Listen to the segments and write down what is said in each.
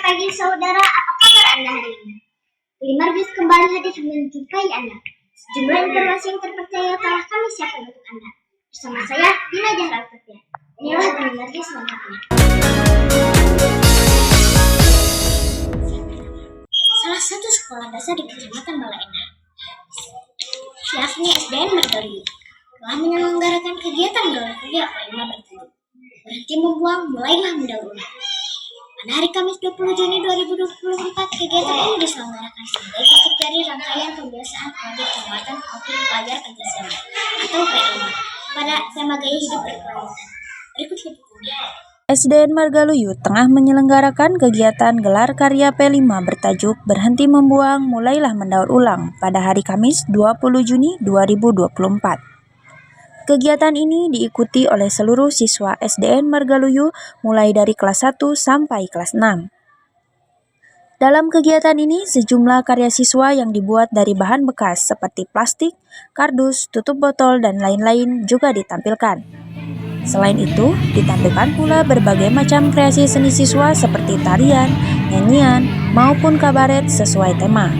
pagi saudara, apa kabar Anda hari ini? Klimargus kembali hadir menjumpai Anda. Sejumlah informasi yang terpercaya telah kami siapkan untuk Anda. Bersama saya, Dina Zahra Alfitriah. Inilah Klimargus lengkapnya. Salah satu sekolah dasar di Kecamatan Balaena, yakni SDN Margahayu, telah menyelenggarakan kegiatan gelar karya P5 bertajuk Berhenti Membuang, Mulailah Mendaur Ulang. Pada hari Kamis 20 Juni 2024, kegiatan ini diselenggarakan sebagai titik dari rangkaian kebiasaan proyek penguatan profil pelajar Pancasila atau P5 pada tema gaya hidup berkelanjutan. Berikut liputannya. SDN Margahayu tengah menyelenggarakan kegiatan gelar karya P5 bertajuk Berhenti Membuang, Mulailah Mendaur Ulang pada hari Kamis 20 Juni 2024. Kegiatan ini diikuti oleh seluruh siswa SDN Margahayu mulai dari kelas 1 sampai kelas 6. Dalam kegiatan ini, sejumlah karya siswa yang dibuat dari bahan bekas seperti plastik, kardus, tutup botol, dan lain-lain juga ditampilkan. Selain itu, ditampilkan pula berbagai macam kreasi seni siswa seperti tarian, nyanyian, maupun kabaret sesuai tema.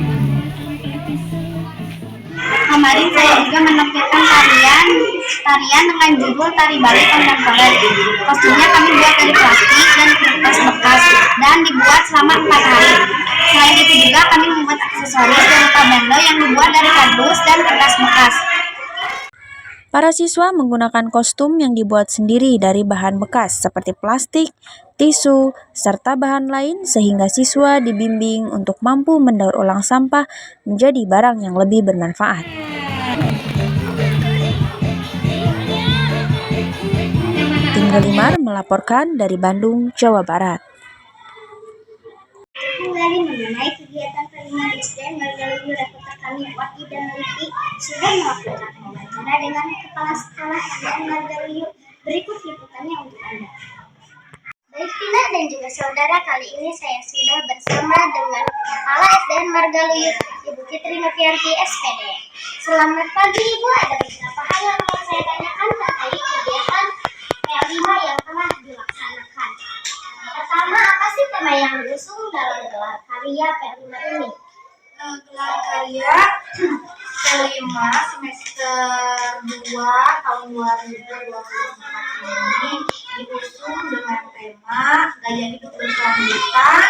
Kemarin saya juga menampilkan tarian dengan judul Tari Bali Kontemporer. Kostumnya kami buat dari plastik dan kertas bekas dan dibuat selama 4 hari. Selain itu juga kami membuat aksesoris berupa bando yang dibuat dari kardus dan kertas bekas. Para siswa menggunakan kostum yang dibuat sendiri dari bahan bekas seperti plastik, tisu, serta bahan lain sehingga siswa dibimbing untuk mampu mendaur ulang sampah menjadi barang yang lebih bermanfaat. Tim Gelimar melaporkan dari Bandung, Jawa Barat. Kembali mengenai kegiatan P5 di SDN Margahayu, reporter kami Wati dan Lipi sudah melakukan wawancara dengan Kepala Sekolah SDN Margahayu. Berikut liputannya untuk Anda. Baik Tina dan juga saudara, kali ini saya sudah bersama dengan Kepala SDN Margahayu, Ibu Fitri Novianti SPD. Selamat pagi Ibu, ada beberapa hal yang mau saya tanyakan terkait kegiatan P5 yang telah dilaksanakan. Pertama, apa sih tema yang diusung dalam gelar karya P5 ini? Gelar karya P5 semester 2 tahun 2024 ini diusung dengan tema gaya hidup berkelanjutan,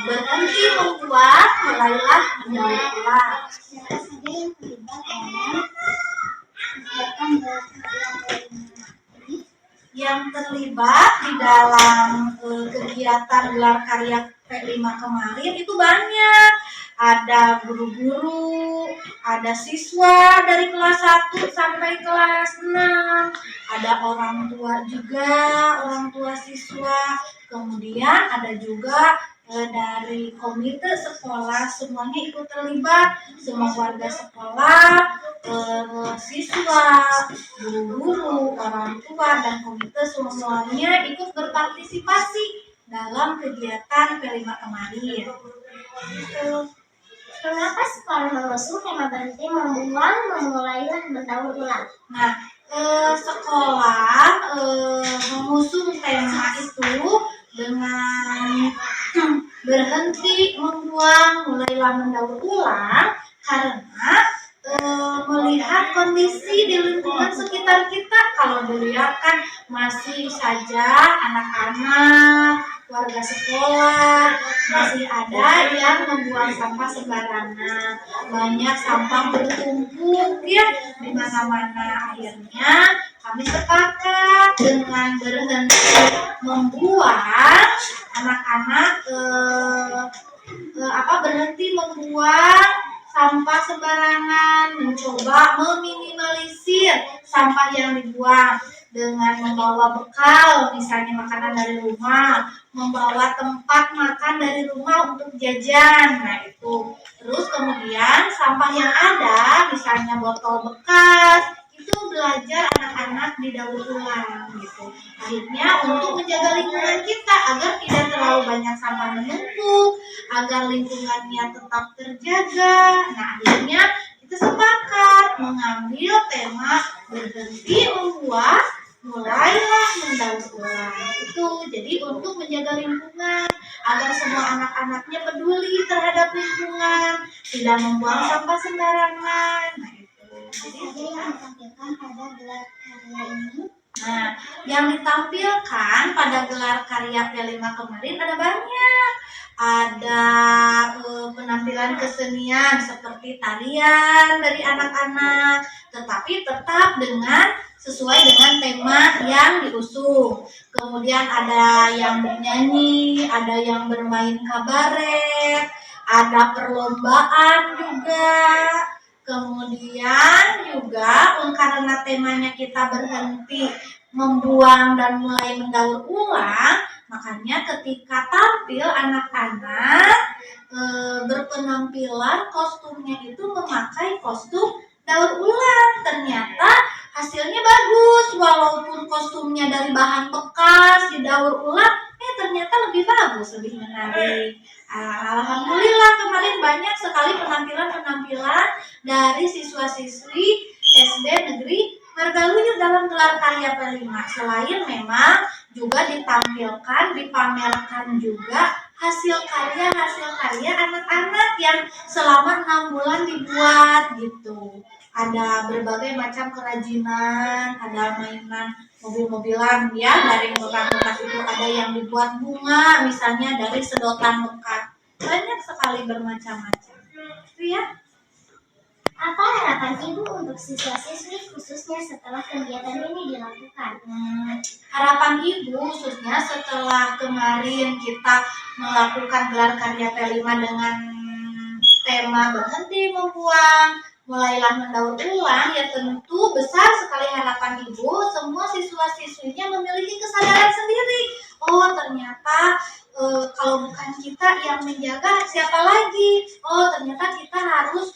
berhenti membuat, mulailah mendaur ulang. Siapa saja yang terlibat dalam kegiatan gelar karya P5 ini? Yang terlibat di dalam kegiatan gelar karya P5 kemarin itu banyak. Ada guru-guru, ada siswa dari kelas 1 sampai kelas 6, ada orang tua juga, orang tua siswa, kemudian ada juga dari komite sekolah, semuanya ikut terlibat, semua warga sekolah, siswa, guru-guru, orang tua, dan komite semuanya ikut berpartisipasi dalam kegiatan P5 kemarin. Kenapa sekolah mengusung tema berhenti membuang, memulailah mendaur ulang? Nah, sekolah mengusung tema itu dengan berhenti membuang, mulailah mendaur ulang karena melihat kondisi di lingkungan sekitar kita. Kalau dilihat kan masih saja anak-anak, warga sekolah masih ada yang membuang sampah sembarangan, banyak sampah bertumpuk ya di mana-mana. Akhirnya kami sepakat dengan berhenti membuang, anak-anak berhenti membuang sampah sembarangan, mencoba meminimalisir sampah yang dibuang dengan membawa bekal, misalnya makanan dari rumah, membawa tempat makan dari rumah untuk jajan. Nah itu. Terus kemudian sampah yang ada, misalnya botol bekas, itu belajar anak-anak didaur ulang gitu. Akhirnya untuk menjaga lingkungan kita agar tidak terlalu banyak sampah menumpuk, agar lingkungannya tetap terjaga. Nah akhirnya kita sepakat mengambil tema berhenti membuat, mulailah mendaur ulang. Itu jadi untuk menjaga lingkungan agar semua anak-anaknya peduli terhadap lingkungan, tidak membuang sampah sembarangan. Nah, itu. Jadi Ada yang ditampilkan pada gelar karya ini. Nah, yang ditampilkan pada gelar karya P5 kemarin ada banyak. Ada penampilan kesenian seperti tarian dari anak-anak, tetapi tetap sesuai dengan tema yang diusung. Kemudian ada yang bernyanyi, ada yang bermain kabaret, ada perlombaan juga. Kemudian juga karena temanya kita berhenti membuang dan mulai mendaur ulang, makanya ketika tampil anak-anak berpenampilan kostumnya itu memakai kostum daur ulang. Ternyata hasilnya bagus, walaupun kostumnya dari bahan bekas didaur ulang, ternyata lebih bagus, lebih menarik. Alhamdulillah kemarin banyak sekali penampilan-penampilan dari siswa-siswi SD Negeri Margaluyu dalam gelar karya P5. Selain memang juga ditampilkan, dipamerkan juga hasil karya anak-anak yang selama 6 bulan dibuat gitu. Ada berbagai macam kerajinan, ada mainan mobil-mobilan ya dari bekas itu, ada yang dibuat bunga misalnya dari sedotan bekas. Banyak sekali bermacam-macam. Itu ya. Apa harapan Ibu untuk siswa-siswi khususnya setelah kegiatan ini dilakukan? Harapan Ibu khususnya setelah kemarin kita melakukan gelar karya P5 dengan tema berhenti membuang, mulailah mendaur ulang, ya tentu besar sekali harapan Ibu semua siswa-siswinya memiliki kesadaran sendiri. Oh ternyata kalau bukan kita yang menjaga, siapa lagi? Oh ternyata kita harus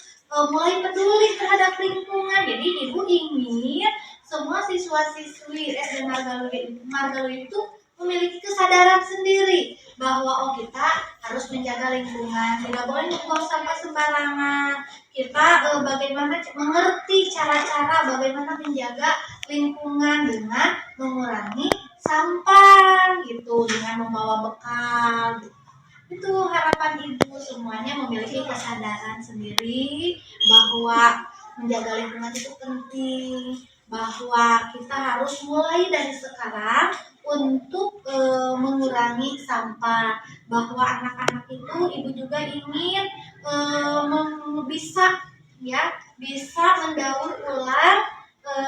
mulai peduli terhadap lingkungan. Jadi Ibu ingin semua siswa-siswi SD Margaluyu itu memiliki kesadaran sendiri bahwa kita harus menjaga lingkungan, tidak boleh membuang sampah sembarangan. Kita bagaimana mengerti cara-cara bagaimana menjaga lingkungan dengan mengurangi sampah gitu, dengan membawa bekal gitu. Itu harapan Ibu semuanya memiliki kesadaran sendiri bahwa menjaga lingkungan itu penting, bahwa kita harus mulai dari sekarang untuk mengurangi sampah, bahwa anak-anak itu Ibu juga ingin bisa mendaur ulang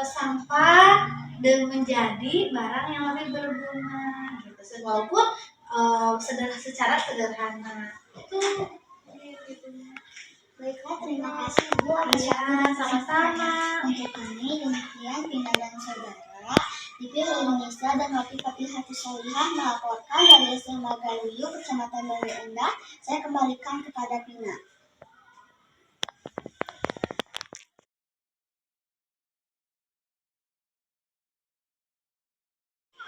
sampah dan menjadi barang yang lebih berguna gitu. Walaupun secara sederhana itu gitu. Baiklah, terima kasih Bu atas Iya, waktu sama-sama. untuk kami. Demikian Vina dan Saudara TV Indonesia dan Novi Hati Solihah melaporkan dari SD Margaluyu, Kecamatan Bale Endah. Saya kembalikan kepada Vina.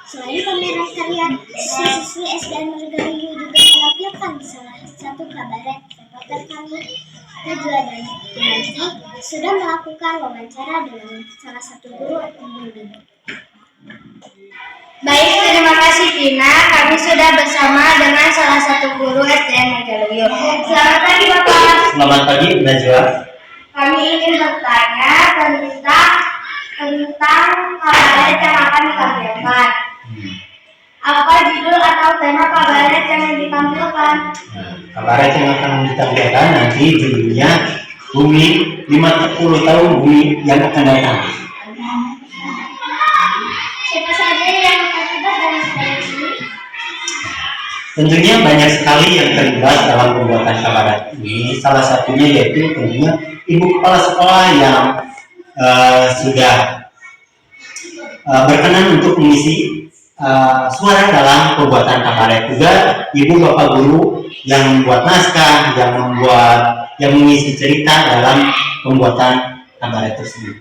Selain pameran karya, siswi SD Margaluyu juga menampilkan salah satu kabaret. Reporter kami Najwa dan Kinanti sudah melakukan wawancara dengan salah satu guru pembimbing. Baik, terima kasih Vina. Kami sudah bersama dengan salah satu guru SDN Margaluyu. Selamat pagi Bapak. Selamat pagi Najwa. Kami ingin bertanya tentang kabaret yang akan ditampilkan. Apa judul atau tema kabaret yang ditampilkan? Kabaret yang akan ditampilkan nanti judulnya Bumi 50 tahun Bumi yang akan datang. Siapa saja yang terlibat dalam kabaret ini? Tentunya banyak sekali yang terlibat dalam pembuatan kabaret ini. Salah satunya yaitu tentunya ibu kepala sekolah yang sudah berkenan untuk mengisi suara dalam pembuatan kabaret. Juga ibu bapak guru yang membuat naskah, yang mengisi cerita dalam pembuatan kabaret tersebut.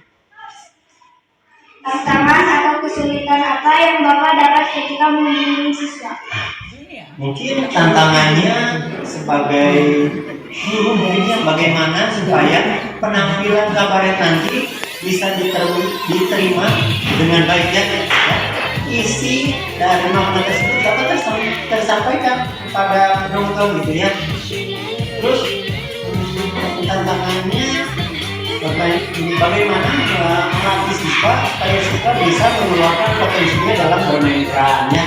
Tantangan atau kesulitan apa yang Bapak dapat ketika membimbing siswa? Mungkin tantangannya sebagai guru mungkinnya bagaimana supaya penampilan kabaret nanti bisa diterima dengan baik ya. Isi dari makna tersebut dapat tersampaikan pada penonton gitu ya. Terus tantangannya bagaimana melatih siswa supaya siswa bisa mengeluarkan potensinya dalam bermain perannya.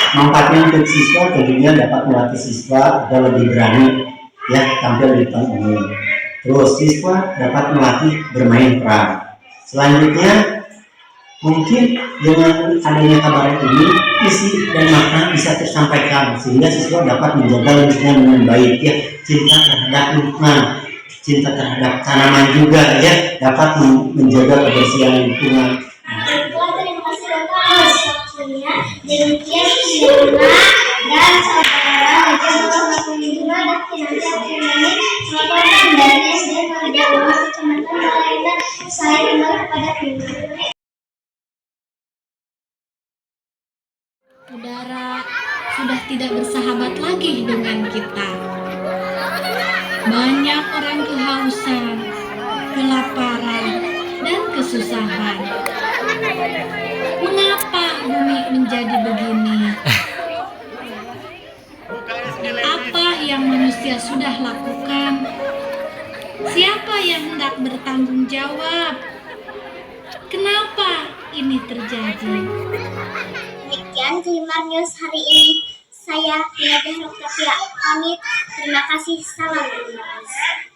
Manfaatnya untuk siswa tentunya dapat melatih siswa agar lebih berani ya tampil di depan umum. Terus siswa dapat melatih bermain peran. Selanjutnya mungkin dengan adanya kabaret ini isi dan makna bisa tersampaikan sehingga siswa dapat menjaga lingkungan dengan baik ya, cinta terhadap lingkungan, cinta terhadap tanaman juga ya, dapat menjaga kebersihan lingkungan. Terima kasih Bapak atas waktunya. Demikian Firma dan saudara Bapak Lingkungan dan Finansial Kriminal melaporkan dari SD Marga Ulung Kecamatan Balaitan. Saya kembali kepada Firma. Udara sudah tidak bersahabat lagi dengan kita. Banyak orang kehausan, kelaparan, dan kesusahan. Mengapa bumi menjadi begini? Apa yang manusia sudah lakukan? Siapa yang hendak bertanggung jawab? Kenapa ini terjadi? Demikian Glimar News hari ini. Saya Nia Dahrok Tapia pamit. Terima kasih. Salam Glimar News.